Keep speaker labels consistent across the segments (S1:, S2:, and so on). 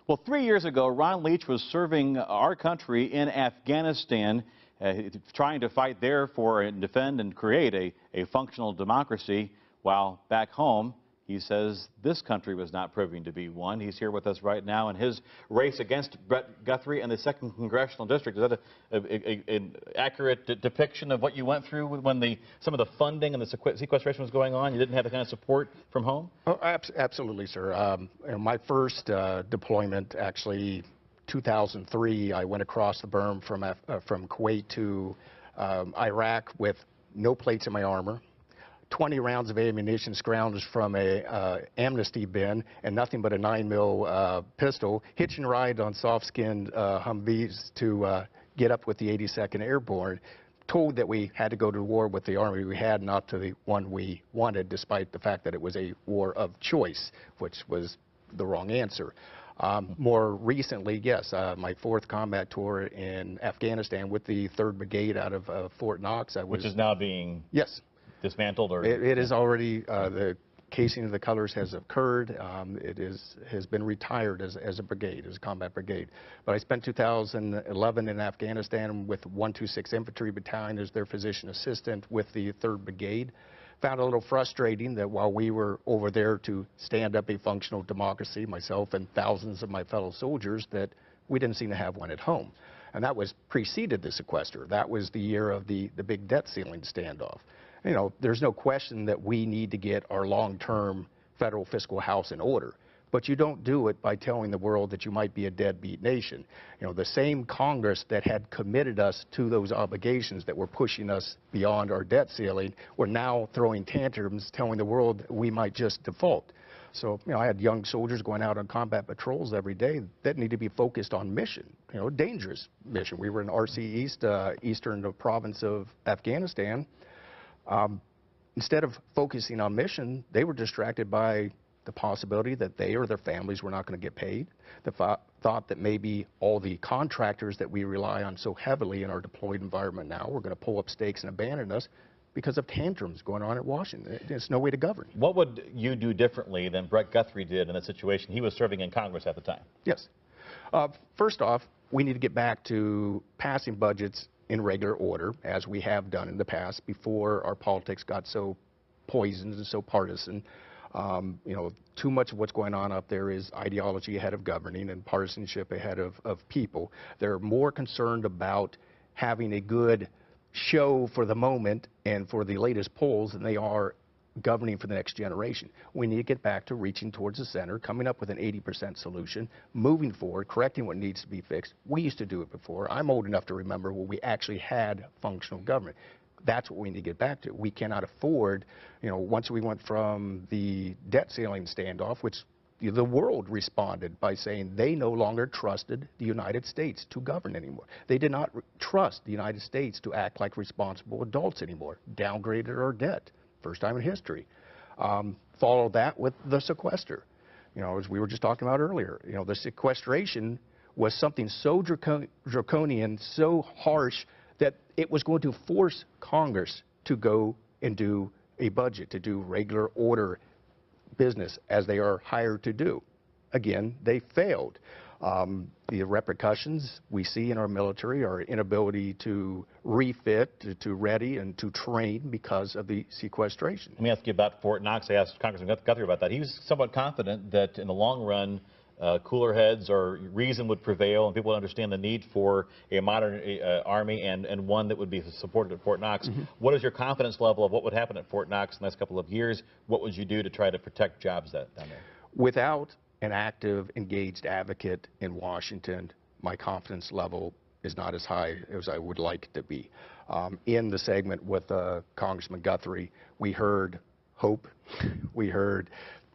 S1: Well, 3 years ago, Ron Leach was serving our country in Afghanistan, trying to fight there for and defend and create a functional democracy, while back home, he says this country was not proving to be one. He's here with us right now in his race against Brett Guthrie in the 2nd Congressional District. Is that an accurate depiction of what you went through when some of the funding and the sequestration was going on? You didn't have the kind of support from home?
S2: Oh, absolutely, sir. My first deployment, actually, 2003, I went across the berm from Kuwait to Iraq with no plates in my armor, 20 rounds of ammunition scrounged from a amnesty bin, and nothing but a 9mm pistol, hitch and ride on soft-skinned Humvees to get up with the 82nd Airborne, told that we had to go to war with the army we had, not to the one we wanted, despite the fact that it was a war of choice, which was the wrong answer. More recently, yes, my 4th combat tour in Afghanistan with the 3rd Brigade out of Fort Knox.
S1: Which is now being...
S2: Yes.
S1: Dismantled, or
S2: it is already the casing of the colors has occurred. It has been retired as a brigade, as a combat brigade. But I spent 2011 in Afghanistan with 126 Infantry Battalion as their physician assistant with the 3rd Brigade. Found it a little frustrating that while we were over there to stand up a functional democracy, myself and thousands of my fellow soldiers, that we didn't seem to have one at home. And that was preceded the sequester. That was the year of the big debt ceiling standoff. You know, there's no question that we need to get our long-term federal fiscal house in order. But you don't do it by telling the world that you might be a deadbeat nation. You know, the same Congress that had committed us to those obligations that were pushing us beyond our debt ceiling were now throwing tantrums, telling the world we might just default. So, you know, I had young soldiers going out on combat patrols every day that need to be focused on mission, you know, dangerous mission. We were in RC East, eastern province of Afghanistan. Instead of focusing on mission, they were distracted by the possibility that they or their families were not going to get paid, the thought that maybe all the contractors that we rely on so heavily in our deployed environment now were going to pull up stakes and abandon us because of tantrums going on at Washington. There's no way to govern.
S1: What would you do differently than Brett Guthrie did in that situation? He was serving in Congress at the time.
S2: Yes. First off, we need to get back to passing budgets in regular order, as we have done in the past before our politics got so poisoned and so partisan. You know, too much of what's going on up there is ideology ahead of governing and partisanship ahead of people. They're more concerned about having a good show for the moment and for the latest polls than they are governing for the next generation. We need to get back to reaching towards the center, coming up with an 80% solution, moving forward, correcting what needs to be fixed. We used to do it before. I'm old enough to remember when we actually had functional government. That's what we need to get back to. We cannot afford, you know, once we went from the debt ceiling standoff, which the world responded by saying they no longer trusted the United States to govern anymore. They did not trust the United States to act like responsible adults anymore, downgraded our debt. First time in history. Follow that with the sequester. You know, as we were just talking about earlier, you know, the sequestration was something so draconian, so harsh, that it was going to force Congress to go and do a budget, to do regular order business as they are hired to do. Again, they failed. The repercussions we see in our military, our inability to refit, to ready, and to train because of the sequestration.
S1: Let me ask you about Fort Knox. I asked Congressman Guthrie about that. He was somewhat confident that in the long run, cooler heads or reason would prevail and people would understand the need for a modern army and one that would be supported at Fort Knox. Mm-hmm. What is your confidence level of what would happen at Fort Knox in the next couple of years? What would you do to try to protect jobs down there?
S2: Without an active, engaged advocate in Washington, my confidence level is not as high as I would like it to be. In the segment with Congressman Guthrie, we heard hope, we heard,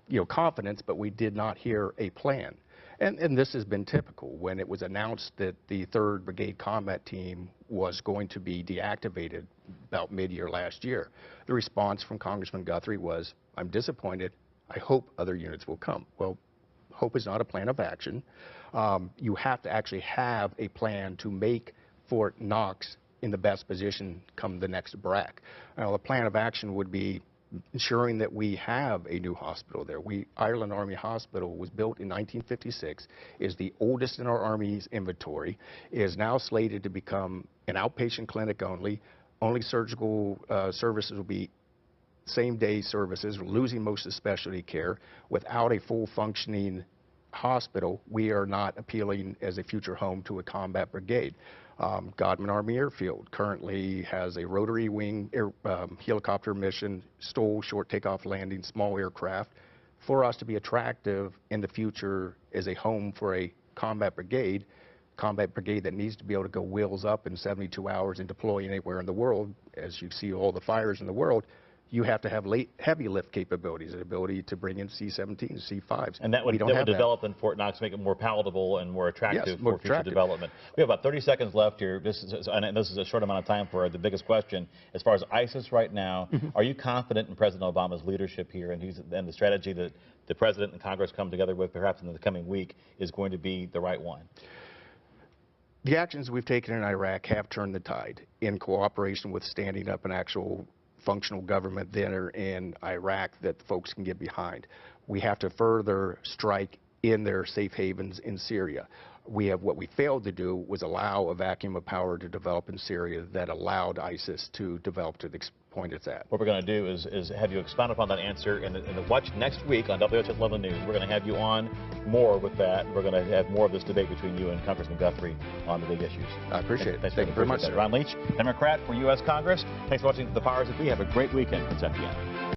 S2: you know, confidence, but we did not hear a plan. And this has been typical. When it was announced that the 3rd Brigade Combat Team was going to be deactivated about mid-year last year, the response from Congressman Guthrie was, I'm disappointed, I hope other units will come. Well, hope is not a plan of action. You have to actually have a plan to make Fort Knox in the best position come the next BRAC. Now, the plan of action would be ensuring that we have a new hospital there. Ireland Army Hospital was built in 1956, is the oldest in our Army's inventory, is now slated to become an outpatient clinic only. Only surgical services will be same-day services. We're losing most of the specialty care. Without a full functioning hospital, we are not appealing as a future home to a combat brigade. Godman Army Airfield currently has a rotary wing helicopter mission, STOL, short takeoff landing, small aircraft. For us to be attractive in the future as a home for a combat brigade that needs to be able to go wheels up in 72 hours and deploy anywhere in the world, as you see all the fires in the world, you have to have heavy lift capabilities, the ability to bring in C-17s, C-5s.
S1: And that would develop in Fort Knox, make it more palatable and more attractive for future development. We have about 30 seconds left here. This is a short amount of time for the biggest question. As far as ISIS right now, are you confident in President Obama's leadership here and the strategy that the President and Congress come together with perhaps in the coming week is going to be the right one?
S2: The actions we've taken in Iraq have turned the tide in cooperation with standing up an actual functional government there in Iraq that the folks can get behind. We have to further strike in their safe havens in Syria. What we failed to do was allow a vacuum of power to develop in Syria that allowed ISIS to develop to the point it's at.
S1: What we're going to do is have you expound upon that answer and watch next week on WHAS 11 News. We're going to have you on more with that. We're going to have more of this debate between you and Congressman Guthrie on the big issues.
S2: I appreciate it.
S1: Thank
S2: you very much, sir.
S1: Ron Leach, Democrat for U.S. Congress. Thanks for watching The Powers That Be. Have a great weekend. It's at the end.